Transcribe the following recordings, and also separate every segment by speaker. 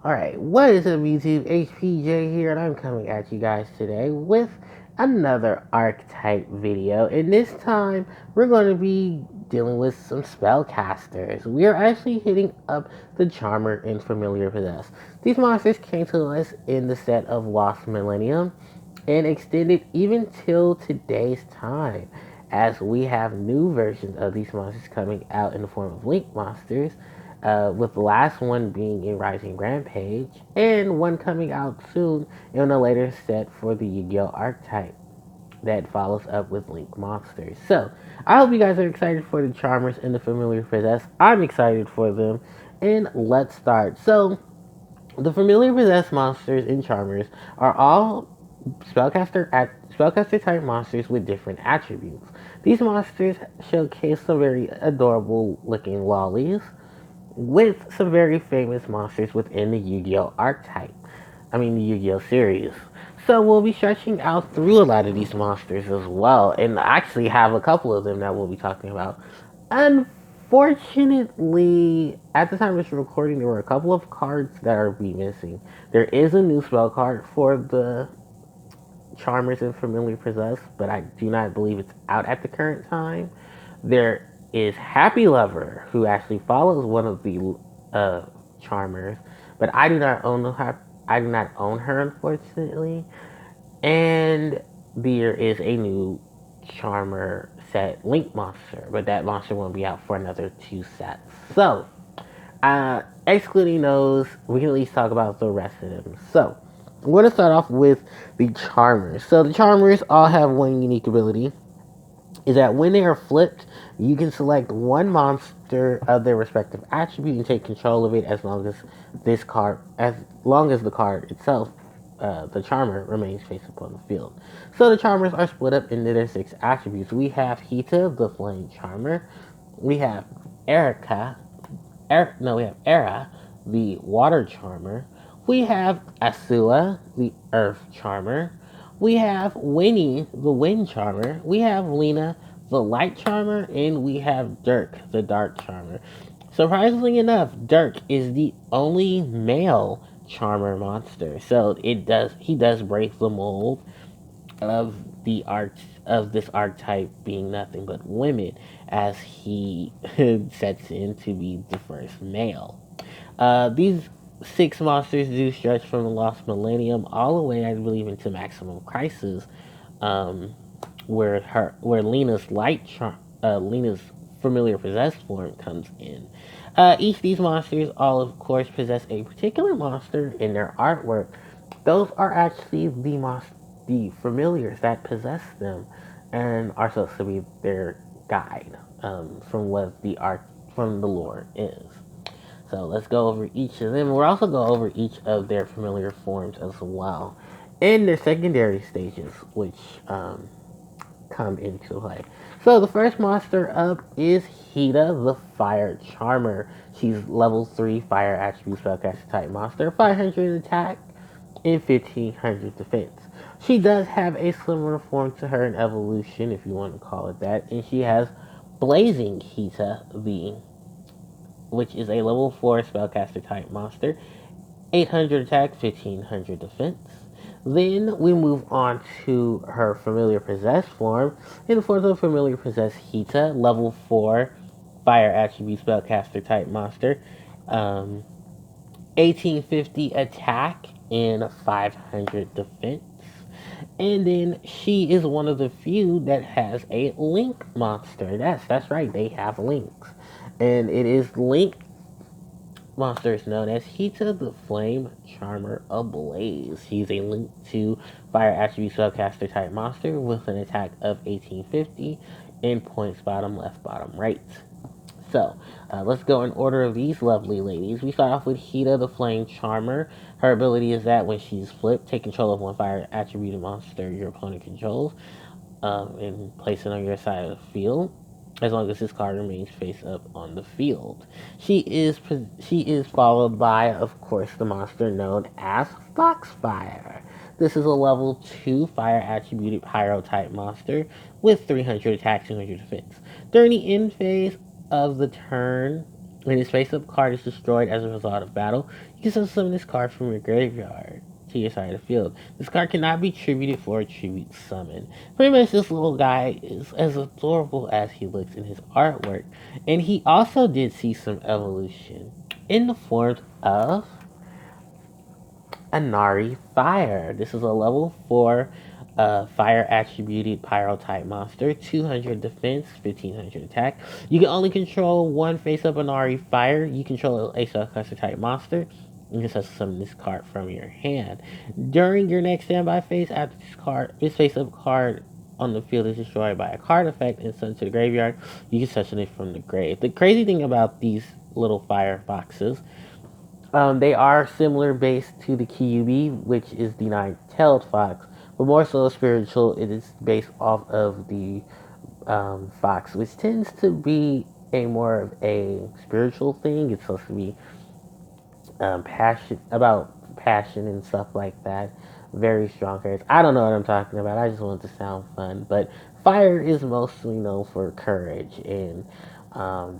Speaker 1: Alright, what is up YouTube? HPJ here, and I'm coming at you guys today with another Archetype video. And this time, we're going to be dealing with some spellcasters. We are actually hitting up the Charmer and Familiar Possessed. These monsters came to us in the set of Lost Millennium and extended even till today's time, as we have new versions of these monsters coming out in the form of Link monsters, with the last one being a Rising Rampage, and one coming out soon in a later set for the Yu-Gi-Oh! Archetype that follows up with Link monsters. So, I hope you guys are excited for the Charmers and the Familiar Possessed. I'm excited for them, and let's start. So, the Familiar Possessed monsters and Charmers are all spellcaster type monsters with different attributes. These monsters showcase some very adorable looking lollies with some very famous monsters within the Yu-Gi-Oh! Archetype. I mean, the Yu-Gi-Oh! Series. So we'll be stretching out through a lot of these monsters as well, and actually have a couple of them that we'll be talking about. Unfortunately, at the time of this recording, there were a couple of cards that are be missing. There is a new spell card for the Charmers and Familiar Possessed, but I do not believe it's out at the current time. There is Happy Lover, who actually follows one of the Charmers, but I do not own her, unfortunately. And there is a new Charmer set, Link monster, but that monster won't be out for another 2 sets. So, excluding those, we can at least talk about the rest of them. So, we're going to start off with the Charmers. So, the Charmers all have one unique ability, is that when they are flipped, you can select one monster of their respective attribute and take control of it as long as the card itself, the Charmer, remains face up on the field. So the Charmers are split up into their 6 attributes. We have Hita, the Flame Charmer. We have Erica, we have Era, the Water Charmer. We have Asua, the Earth Charmer. We have Winnie, the Wind Charmer. We have Lina, the Light Charmer. And we have Dirk, the Dark Charmer. Surprisingly enough, Dirk is the only male Charmer monster. So he does break the mold of the art of this archetype being nothing but women, as he sets in to be the first male. These 6 monsters do stretch from the Lost Millennium all the way, I believe, into Maximum Crisis, um, where Lena's familiar possessed form comes in. Each of these monsters all of course possess a particular monster in their artwork. Those are actually the familiars that possess them and are supposed to be their guide, from what from the lore is. So let's go over each of them. We'll also go over each of their familiar forms as well, and their secondary stages, which come into play. So the first monster up is Hita, the Fire Charmer. She's level 3 Fire Attribute Spellcaster type monster, 500 attack and 1500 defense. She does have a similar form to her in evolution, if you want to call it that, and she has Blazing Hita, which is a level 4 spellcaster type monster, 800 attack, 1500 defense. Then we move on to her Familiar Possessed form. In the form of Familiar Possessed Hita, level 4 Fire Attribute Spellcaster type monster, 1850 attack and 500 defense. And then she is one of the few that has a Link monster. That's right, they have links. And it is Link monsters known as Hita, the Flame Charmer Ablaze. He's a Link 2 Fire Attribute Spellcaster type monster with an attack of 1850 and points bottom left, bottom right. So, let's go in order of these lovely ladies. We start off with Hita, the Flame Charmer. Her ability is that when she's flipped, take control of one fire attributed monster your opponent controls, and place it on your side of the field, as long as this card remains face up on the field. She is followed by, of course, the monster known as Foxfire. This is a level 2 fire attributed pyro type monster with 300 attack, 200 defense. During the end phase of the turn, when his face-up card is destroyed as a result of battle, You can summon this card from your graveyard to your side of the field. This card cannot be tributed for a tribute summon. Pretty much this little guy is as adorable as he looks in his artwork. And he also did see some evolution in the form of Anari Fire. This is a level 4 fire attributed pyro type monster, 200 defense, 1500 attack. You can only control one face up Anari Fire. You control a cluster type monster. You just have to summon this card from your hand. During your next standby phase, after this face up card on the field is destroyed by a card effect and sent to the graveyard, you can summon it from the grave. The crazy thing about these little fire foxes, they are similar based to the Kyubi, which is the nine-tailed fox, but more so spiritual. It is based off of the fox, which tends to be a more of a spiritual thing. It's supposed to be passion and stuff like that. Very strong characters. I don't know what I'm talking about. I just want it to sound fun. But fire is mostly known for courage, and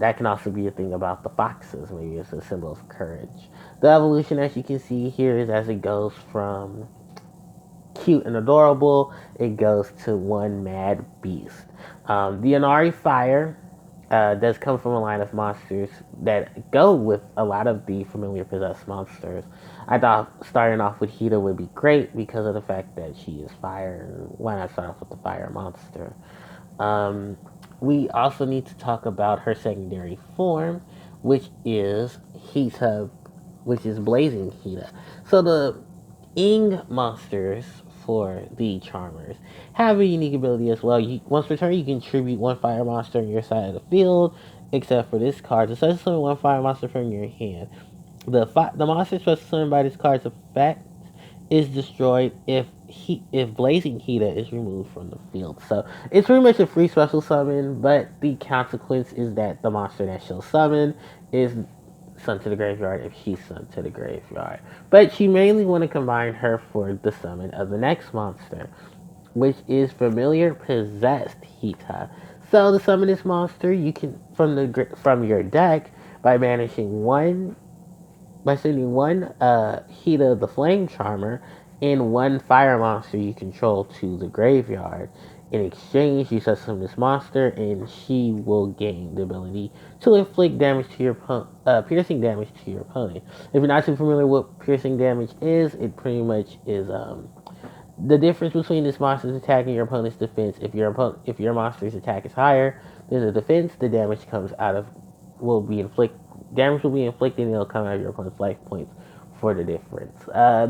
Speaker 1: that can also be a thing about the foxes. Maybe it's a symbol of courage. The evolution, as you can see here, is as it goes from cute and adorable, it goes to one mad beast. The Anari Fire does come from a line of monsters that go with a lot of the familiar possessed monsters. I thought starting off with Hida would be great because of the fact that she is fire. Why not start off with the fire monster? Um, we also need to talk about her secondary form, which is Hita, which is Blazing Hita. So the Ing monsters for the Charmers have a unique ability as well. Once per turn, you can tribute one fire monster on your side of the field, except for this card. To summon one fire monster from your hand. The monster special summoned by this card's effect is destroyed if Blazing Hita is removed from the field. So it's pretty much a free special summon, but the consequence is that the monster that she'll summon is sent to the graveyard if she's sent to the graveyard. But you mainly want to combine her for the summon of the next monster, which is FamiliarPossessed Hita. So to summon this monster, you can from your deck by sending one Hita the Flame Charmer and one fire monster you control to the graveyard. In exchange, you summon this monster, and she will gain the ability to inflict damage to your piercing damage to your opponent. If you're not too familiar with what piercing damage is, it pretty much is the difference between this monster's attack and your opponent's defense. If your monster's attack is higher than the defense, the damage comes out of will be inflicted and it'll come out of your opponent's life points for the difference.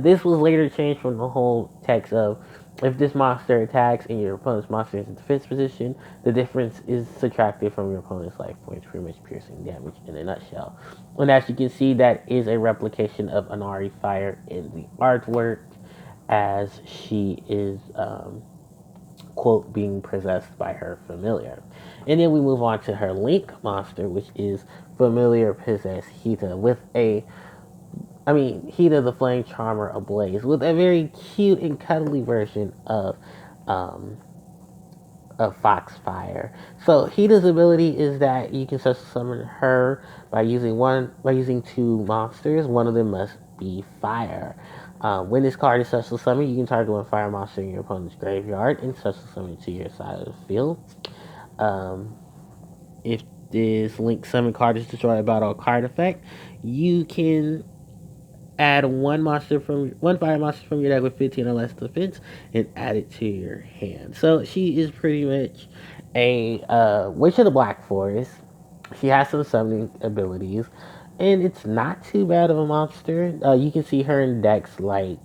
Speaker 1: This was later changed from the whole text of if this monster attacks and your opponent's monster is in defense position, the difference is subtracted from your opponent's life points, pretty much piercing damage in a nutshell. And as you can see, that is a replication of Anari Fire in the artwork, as she is quote being possessed by her familiar. And then we move on to her Link monster, which is FamiliarPossessed Hita Hita the Flame Charmer ablaze with a very cute and cuddly version of Foxfire. So Hita's ability is that you can summon her by using two monsters. One of them must be fire. When this card is special summoned, you can target one fire monster in your opponent's graveyard and special summon it to your side of the field. If this Link summon card is destroyed by a card effect, you can add one fire monster from your deck with 15 or less defense and add it to your hand. So she is pretty much a Witch of the Black Forest. She has some summoning abilities, and it's not too bad of a monster. You can see her in decks like,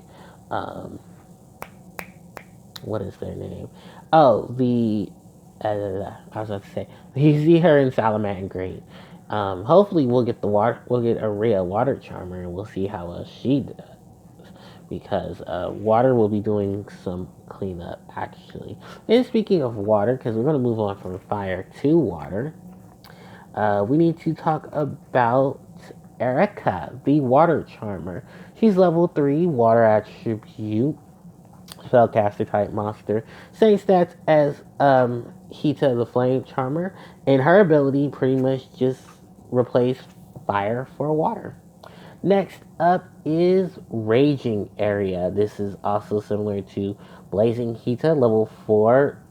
Speaker 1: what is their name? Oh, I was about to say, you see her in Salamangreat. Hopefully we'll get a Rhea Water Charmer, and we'll see how well she does. Because water will be doing some cleanup, actually. And speaking of water, because we're going to move on from fire to water, we need to talk about Erica, the Water Charmer. She's level 3, water attribute, spellcaster type monster. Same stats as Hita the Flame Charmer, and her ability pretty much just replaced fire for water. Next up is Raging Area. This is also similar to Blazing Hita, level 4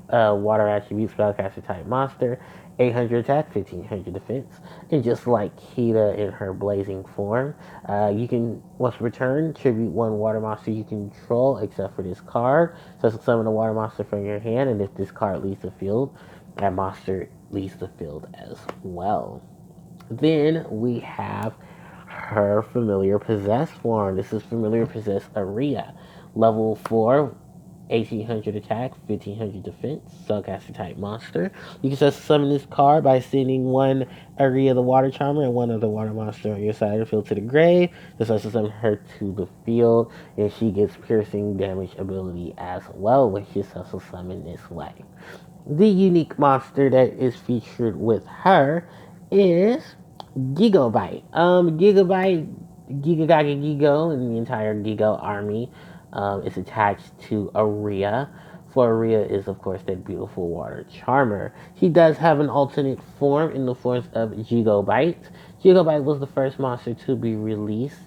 Speaker 1: water attribute spellcaster type monster, 800 attack, 1500 defense. And just like Hita in her blazing form, you can, once returned, tribute one water monster you control except for this card. So summon a water monster from your hand, and if this card leaves the field, that monster leaves the field as well. Then we have her Familiar Possessed form. This is Familiar Possessed Aria. Level 4, 1800 attack, 1500 defense, spellcaster type monster. You can just summon this card by sending one Aria the Water Charmer and one other water monster on your side of the field to the grave. This also summon her to the field, and she gets piercing damage ability as well, which is also summoned this way. The unique monster that is featured with her is Gigabyte. Gigo, and the entire Gigo army is attached to Aria. For Aria is, of course, that beautiful water charmer. She does have an alternate form in the forms of Gigabyte. Gigabyte was the first monster to be released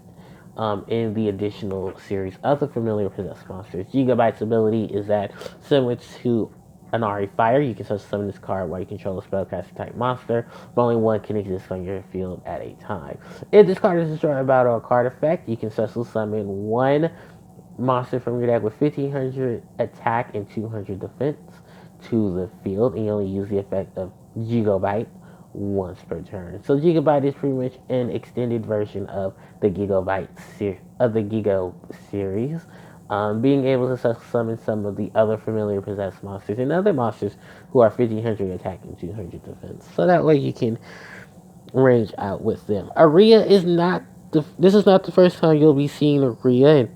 Speaker 1: in the additional series of the Familiar Possessed monsters. Gigabyte's ability is that, similar to Anari Fire, you can summon this card while you control a spellcaster type monster, but only one can exist on your field at a time. If this card is destroyed by battle or card effect, you can summon one monster from your deck with 1500 attack and 200 defense to the field, and you only use the effect of Gigabyte once per turn. So Gigabyte is pretty much an extended version of the Gigo series. Being able to summon some of the other Familiar Possessed monsters and other monsters who are 1500 attack and 200 defense. So that way you can range out with them. Aria is not this is not the first time you'll be seeing Aria, and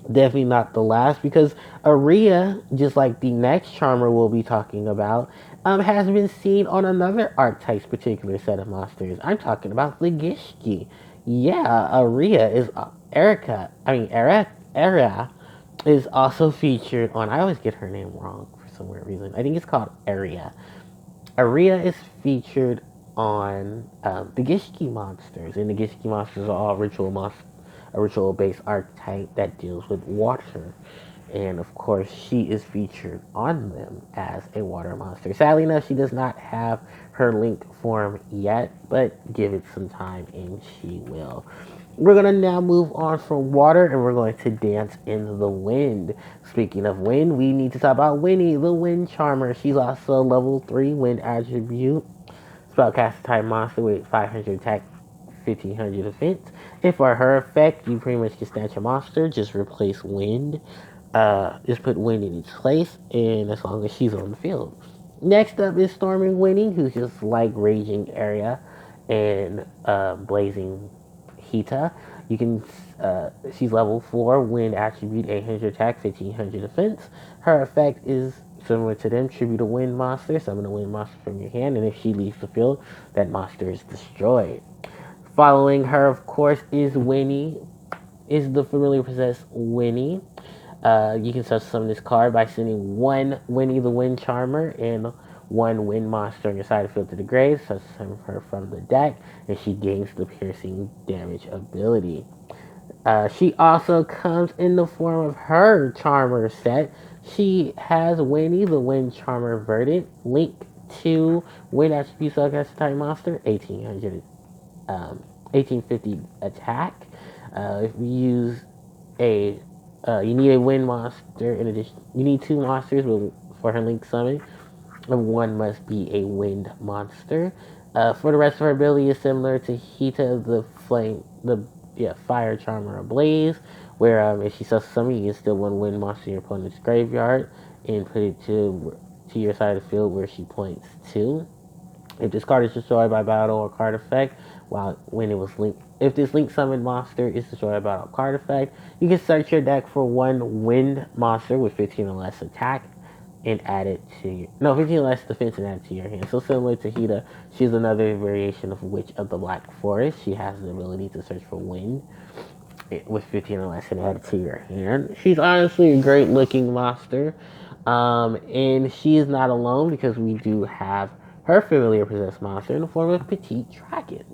Speaker 1: definitely not the last, because Aria, just like the next charmer we'll be talking about, has been seen on another archetype's particular set of monsters. I'm talking about the Gishki. Yeah, Aria is Era is also featured on. I always get her name wrong for some weird reason. I think it's called Aria. Aria is featured on the Gishki monsters, and the Gishki monsters are all a ritual-based archetype that deals with water. And of course, she is featured on them as a water monster. Sadly enough, she does not have her link form yet, but give it some time and she will. We're going to now move on from water, and we're going to dance in the wind. Speaking of wind, we need to talk about Winnie, the Wind Charmer. She's also a level 3 wind attribute spellcaster type monster with 500 attack, 1500 defense. And for her effect, you pretty much can snatch a monster, just replace wind. Just put wind in its place, and as long as she's on the field. Next up is Storming Winnie, who's just like Raging Area and Blazing Hita. You can, she's level 4, wind attribute, 800 attack, 1500 defense. Her effect is similar to them, tribute a wind monster, summon a wind monster from your hand, and if she leaves the field, that monster is destroyed. Following her, of course, is Winnie, is the Familiar Possessed Winnie. You can summon this card by sending one Winnie the Wind Charmer and one wind monster on your side of the field to the grave. Summon her from the deck, and she gains the piercing damage ability. She also comes in the form of her Charmer set. She has Winnie the Wind Charmer Verdant, link to Wind Attribute Subclass type monster, 1850 attack. If you use you need a wind monster in addition. You need 2 monsters for her link summon, and one must be a wind monster. For the rest of her ability is similar to Hita, the fire charmer ablaze, where if she sells summon, you can steal one wind monster in your opponent's graveyard and put it to your side of the field where she points to. If this card is destroyed by battle or card effect, if this link summoned monster is destroyed by battle or card effect, you can search your deck for one wind monster with 15 or less attack and add it to 15 or less defense and add it to your hand. So similar to Hita, she's another variation of Witch of the Black Forest. She has the ability to search for wind with 15 or less and add it to your hand. She's honestly a great looking monster. And she is not alone, because we do have her Familiar Possessed monster in the form of Petite Dragon.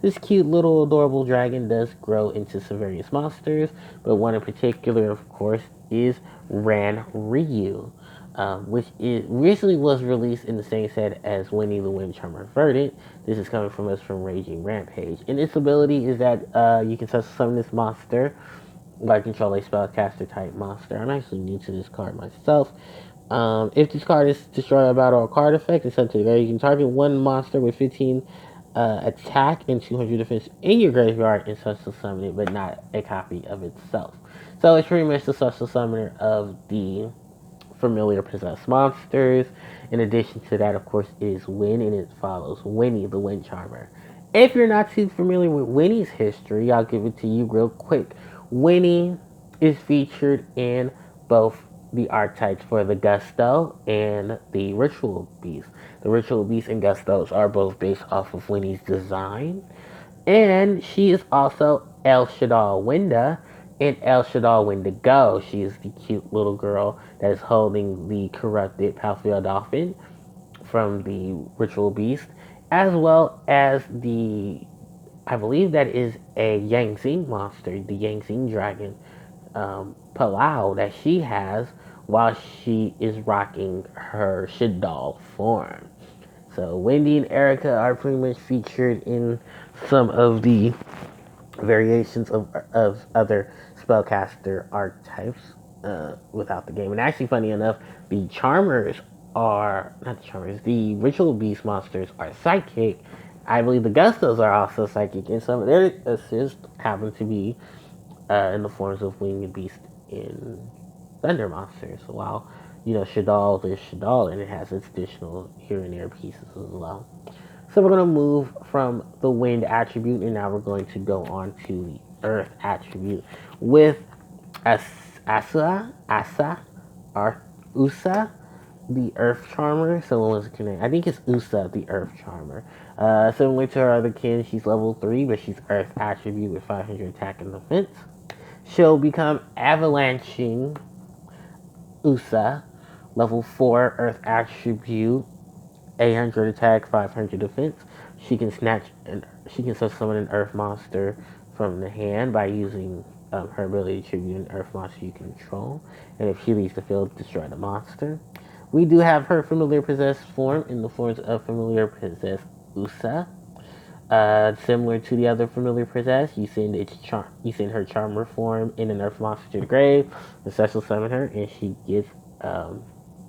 Speaker 1: This cute little adorable dragon does grow into some various monsters, but one in particular, of course, is Ran Ryu, which recently was released in the same set as Winnie the Wind Charmer Verdant. This is coming from us from Raging Rampage. And its ability is that you can summon this monster by control a spellcaster type monster. I'm actually new to this card myself. If this card is destroyed by battle or card effect, it's sent to the grave. You can target one monster with 15 attack and 200 defense in your graveyard and special summon it, but not a copy of itself. So it's pretty much the special summoner of the familiar possessed monsters. In addition to that, of course, is Win, and it follows Winnie the Wind Charmer. If you're not too familiar with Winnie's history, I'll give it to you real quick. Winnie is featured in both the archetypes for the Gusto and the Ritual Beast. The Ritual Beast and Gustos are both based off of Winnie's design. And she is also El Shaddai Winda in El Shaddai Wendigo. She is the cute little girl that is holding the corrupted Palfiel Dolphin from the Ritual Beast, as well as I believe that is a Yangtze monster, the Yangtze dragon, Palau, that she has while she is rocking her Shaddai form. So Wendy and Erica are pretty much featured in some of the variations of other spellcaster archetypes without the game. And actually, funny enough, the Charmers are not the Charmers. The Ritual Beast monsters are psychic. I believe the Gustos are also psychic, and some of their assists happen to be in the forms of Winged Beast in Thunder monsters. While Shadal is Shadal, and it has its additional here and there pieces as well. So we're going to move from the wind attribute, and now we're going to go on to the earth attribute with Asa, or Usa, the earth charmer. Someone was connected. I think it's Usa, the earth charmer. Similar to her other kin, she's level 3, but she's earth attribute with 500 attack and defense. She'll become avalanching Usa, level 4 earth attribute, 800 attack, 500 defense. She can summon an earth monster from the hand by using her ability to tribute an earth monster you control. And if she leaves the field, destroy the monster. We do have her familiar possessed form in the forms of familiar possessed Usa. Similar to the other familiar possessed, you send her charmer form in an earth monster to the grave, the special summon her, and she gets the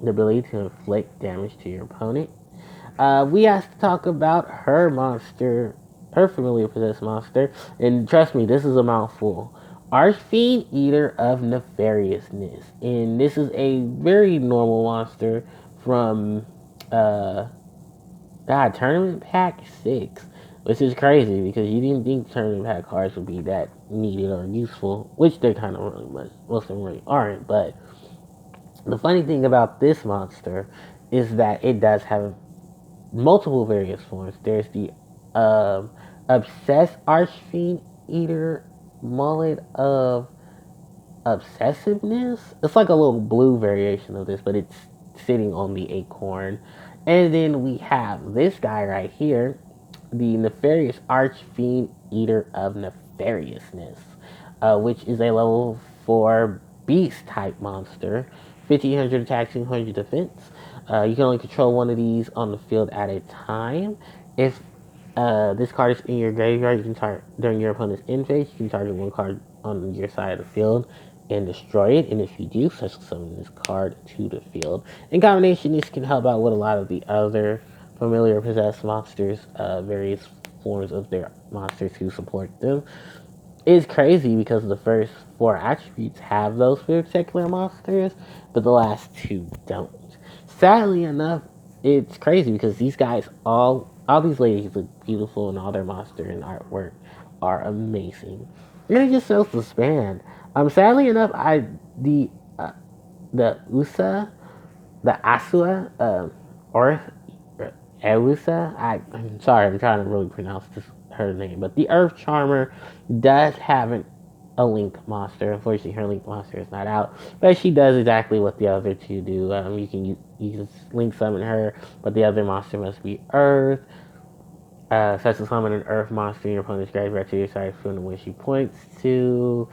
Speaker 1: ability to inflict damage to your opponent. We have to talk about her monster, her familiar possessed monster, and trust me, this is a mouthful. Archfiend, Eater of Nefariousness, and this is a very normal monster from Tournament Pack 6, which is crazy because you didn't think Tournament Pack cards would be that needed or useful, which they kind of really much, most of them really aren't. But the funny thing about this monster is that it does have multiple various forms. There's the Obsessed Archfiend Eater Mullet of Obsessiveness. It's like a little blue variation of this, but it's sitting on the acorn. And then we have this guy right here, the Nefarious Archfiend Eater of Nefariousness, which is a level 4 beast type monster, 1500 attack, 200 defense. You can only control one of these on the field at a time. If this card is in your graveyard, you can target during your opponent's end phase. You can target one card on your side of the field and destroy it. And if you do, special summon this card to the field. In combination, this can help out with a lot of the other familiar possessed monsters, various forms of their monsters who support them. It's crazy because the first 4 attributes have those particular monsters, but the last 2 don't. Sadly enough, it's crazy because these guys, all these ladies look beautiful, and all their monster and artwork are amazing. And it just shows the span. Sadly enough, the Asua, or Elusa, I'm sorry, I'm trying to really pronounce her name, but the Earth Charmer does have a Link monster. Unfortunately, her Link monster is not out, but she does exactly what the other 2 do. You can Link summon her, but the other monster must be Earth. Special summon an earth monster in your opponent's graveyard to your side from the one she points to.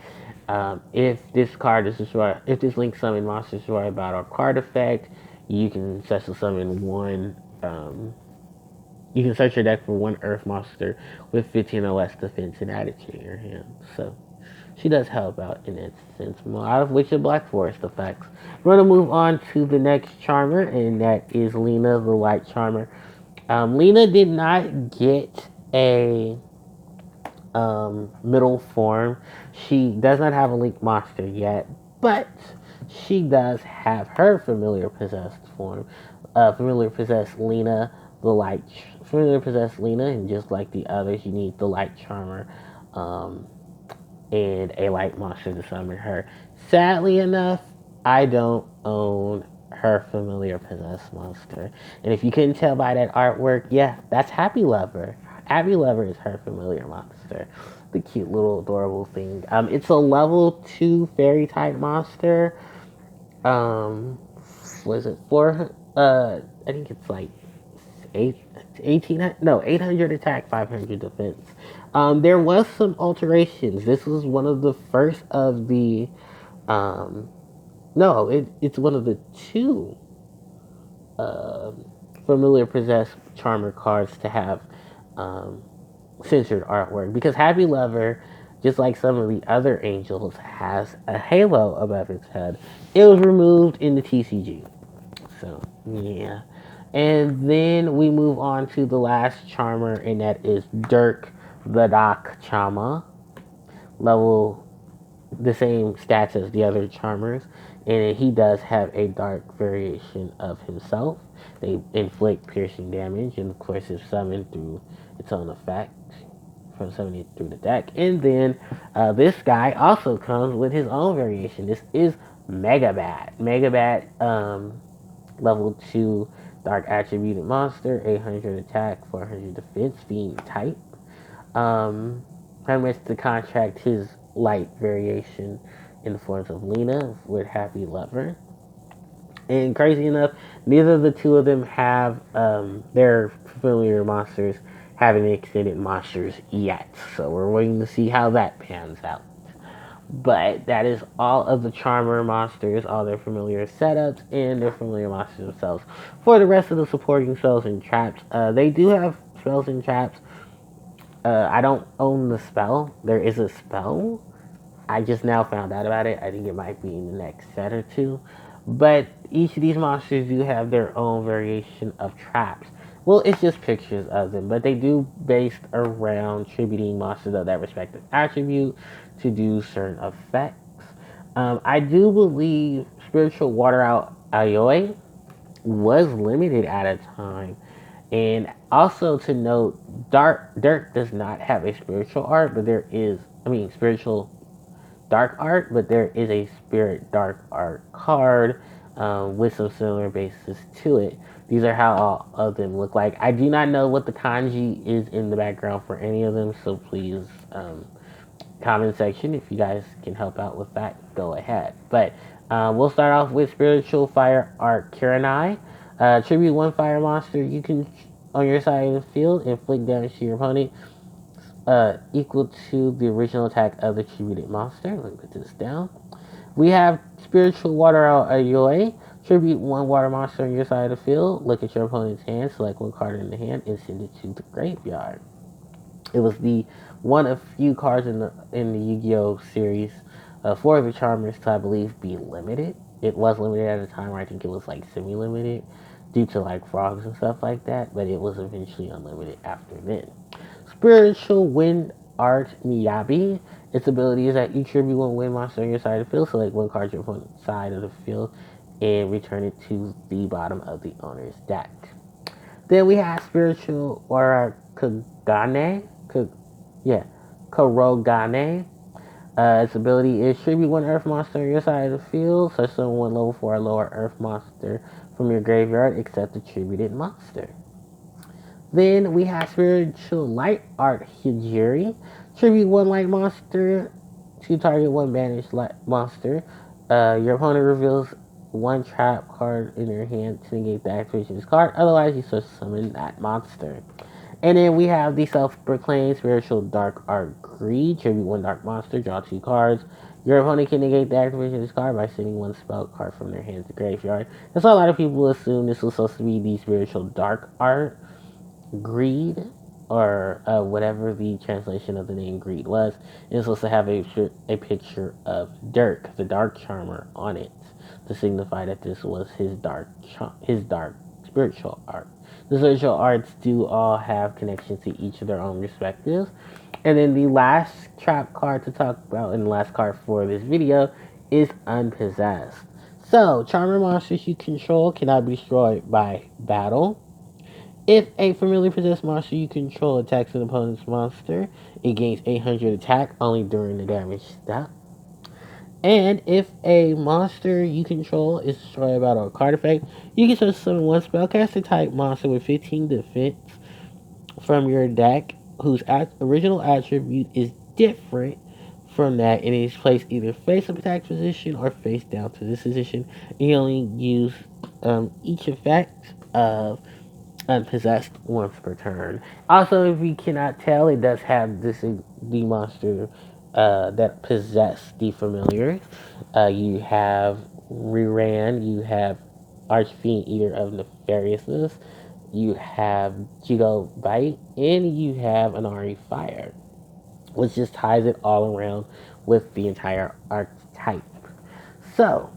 Speaker 1: If this card is destroyed, if this link summon monster is destroyed by a card effect, you can special summon one. You can search your deck for one earth monster with 15 or less defense and add it to your hand. So she does help out in that sense, out of which the Black Forest effects. We're going to move on to the next Charmer, and that is Lina, the Light Charmer. Lina did not get a middle form. She does not have a Link monster yet, but she does have her Familiar Possessed form. Familiar Possessed Lina, the Light. Familiar Possessed Lina, and just like the others, you need the Light Charmer. And a light monster to summon her. Sadly enough, I don't own her Familiar Possessed monster. And if you couldn't tell by that artwork, yeah, that's Happy Lover. Happy Lover is her familiar monster. The cute little adorable thing. It's a level 2 fairy type monster. Was it 4? I think it's like 800 attack, 500 defense. There was some alterations. This was one of the first of the, no, it's one of the two familiar possessed charmer cards to have censored artwork, because Happy Lover, just like some of the other angels, has a halo above its head. It was removed in the TCG. So, yeah. And then we move on to the last charmer, and that is Dirk the Doc Chama. Level the same stats as the other charmers, and he does have a dark variation of himself. They inflict piercing damage, and of course, if summoned through its own effect, from summoning it through the deck. And then this guy also comes with his own variation. This is Megabat. Megabat, level 2 dark attributed monster, 800 attack, 400 defense, being type. Pretty much to contract his light variation in the forms of Lina with Happy Lover. And crazy enough, neither of the two of them have their familiar monsters having extended monsters yet. So we're waiting to see how that pans out. But that is all of the Charmer monsters, all their familiar setups, and their familiar monsters themselves. For the rest of the supporting spells and traps, they do have spells and traps. I don't own the spell. There is a spell. I just now found out about it. I think it might be in the next set or two. But each of these monsters do have their own variation of traps. Well, it's just pictures of them, but they do based around tributing monsters of that respective attribute to do certain effects. I do believe Spiritual Water Out Ayoe was limited at a time. And also to note, Dirk does not have a spiritual art, but there is, spiritual dark art, but there is a spirit dark art card with some similar basis to it. These are how all of them look like. I do not know what the kanji is in the background for any of them, so please, comment section, if you guys can help out with that, go ahead. But we'll start off with Spiritual Fire Art Kiranai. Tribute one fire monster you can on your side of the field, inflict damage to your opponent equal to the original attack of the tributed monster. Let me put this down. We have Spiritual Water Out Ayoe. Tribute one water monster on your side of the field. Look at your opponent's hand, select one card in the hand, and send it to the graveyard. It was the one of few cards in the Yu-Gi-Oh series for the Charmers to, I believe, be limited. It was limited at a time where I think it was like semi-limited due to like frogs and stuff like that, but it was eventually unlimited after then. Spiritual Wind Art Miyabi. Its ability is that you tribute one wind monster on your side of the field, select one card on your opponent's side of the field, and return it to the bottom of the owner's deck. Then we have Spiritual Aura Kagane. Kurogane. Its ability is tribute one earth monster on your side of the field, such as one level 4 or lower earth monster from your graveyard, except the tributed monster. Then we have Spiritual Light Art Hijiri. Tribute one light monster to target one banished light monster. Your opponent reveals one trap card in their hand to negate the activation of this card. Otherwise, you switch to summon that monster. And then we have the self-proclaimed spiritual dark art greed. Tribute one dark monster. Draw 2 cards. Your opponent can negate the activation of this card by sending one spell card from their hands to the graveyard. That's why a lot of people assume this was supposed to be the spiritual dark art greed, or whatever the translation of the name greed was. It's supposed to have a picture of Dirk, the dark charmer, on it to signify that this was his dark spiritual art. The spiritual arts do all have connection to each of their own respectives. And then the last trap card to talk about, and the last card for this video, is Unpossessed. So, charmer monsters you control cannot be destroyed by battle. If a familiar possessed monster you control attacks an opponent's monster, it gains 800 attack only during the damage step. And if a monster you control is destroyed by a card effect, you can summon one spellcaster type monster with 15 defense from your deck whose original attribute is different from that, and it is placed either face up attack position or face down to this position. You only use each effect of Unpossessed once per turn. Also, if you cannot tell, it does have the monster that possess the familiar. You have Riran, you have Archfiend Eater of Nefariousness, you have Judo Bite, and you have Anari Fire, which just ties it all around with the entire archetype. So,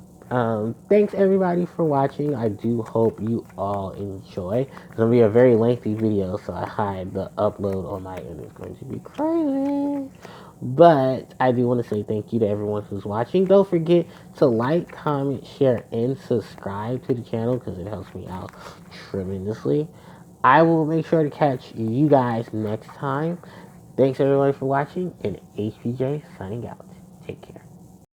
Speaker 1: thanks everybody for watching. I do hope you all enjoy. It's going to be a very lengthy video, so I hide the upload on my end. It's going to be crazy. But I do want to say thank you to everyone who's watching. Don't forget to like, comment, share, and subscribe to the channel because it helps me out tremendously. I will make sure to catch you guys next time. Thanks everybody for watching, and HPJ signing out. Take care.